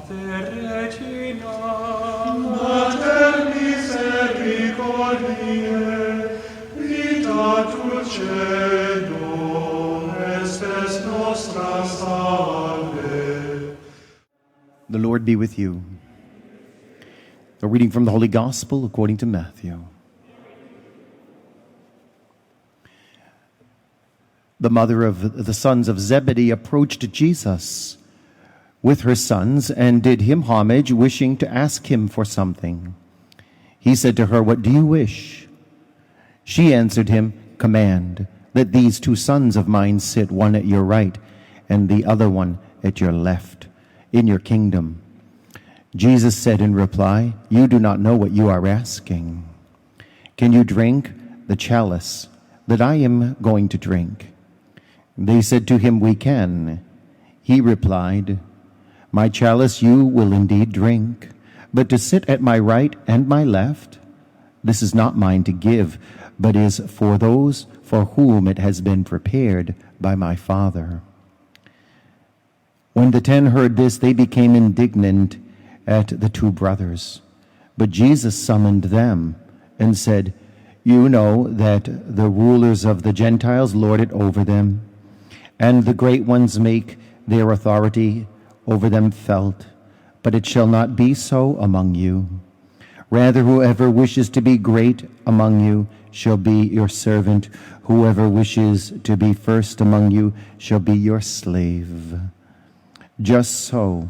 Regina, Mater misericordiae, vita dulcedo, estes nostra salve. The Lord be with you. A reading from the Holy Gospel according to Matthew. The mother of the sons of Zebedee approached Jesus with her sons and did him homage, wishing to ask him for something. He said to her, "What do you wish?" She answered him, "Command that these 2 sons of mine sit, one at your right and the other one at your left, in your kingdom." Jesus said in reply, "You do not know what you are asking. Can you drink the chalice that I am going to drink?" They said to him, "We can." He replied, "My chalice you will indeed drink, but to sit at my right and my left, this is not mine to give, but is for those for whom it has been prepared by my Father." When the 10 heard this, they became indignant at the 2 brothers. But Jesus summoned them and said, "You know that the rulers of the Gentiles lord it over them, and the great ones make their authority over them felt, but it shall not be so among you. Rather, whoever wishes to be great among you shall be your servant. Whoever wishes to be first among you shall be your slave. Just so,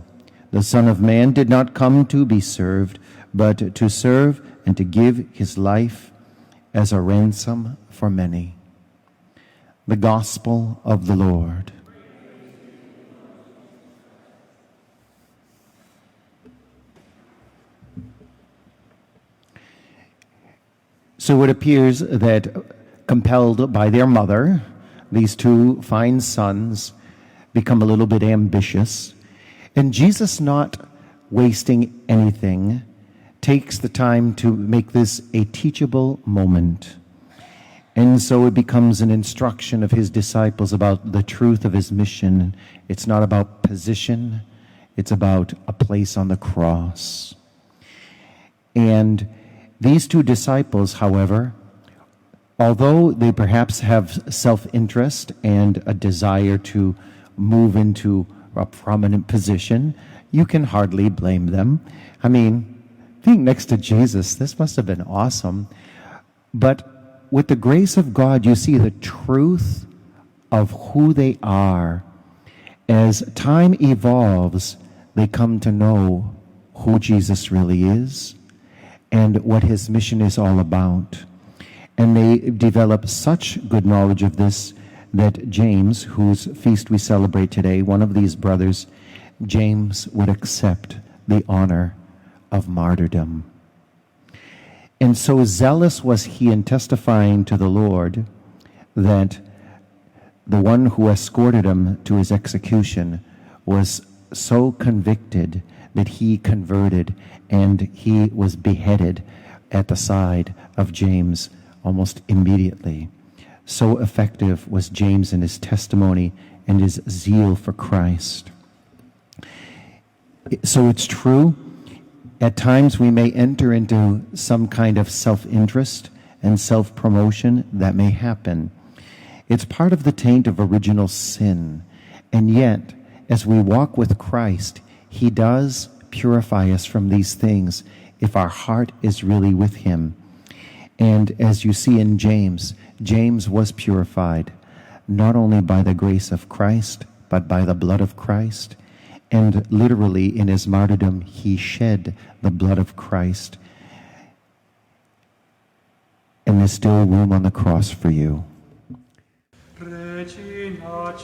the Son of Man did not come to be served, but to serve and to give his life as a ransom for many." The Gospel of the Lord. So it appears that, compelled by their mother, these 2 fine sons become a little bit ambitious. And Jesus, not wasting anything, takes the time to make this a teachable moment. And so it becomes an instruction of his disciples about the truth of his mission. It's not about position, it's about a place on the cross. And these 2 disciples, however, although they perhaps have self-interest and a desire to move into a prominent position, you can hardly blame them. I mean, being next to Jesus, this must have been awesome. But with the grace of God, you see the truth of who they are. As time evolves, they come to know who Jesus really is and what his mission is all about. And they develop such good knowledge of this that James, whose feast we celebrate today, one of these brothers, James, would accept the honor of martyrdom. And so zealous was he in testifying to the Lord that the one who escorted him to his execution was so convicted that he converted, and he was beheaded at the side of James almost immediately. So effective was James in his testimony and his zeal for Christ. So it's true, at times we may enter into some kind of self-interest and self-promotion. That may happen. It's part of the taint of original sin. And yet, as we walk with Christ, he does purify us from these things if our heart is really with him. And as you see in James, James was purified not only by the grace of Christ, but by the blood of Christ. And literally in his martyrdom, he shed the blood of Christ. And there's still room on the cross for you. Regina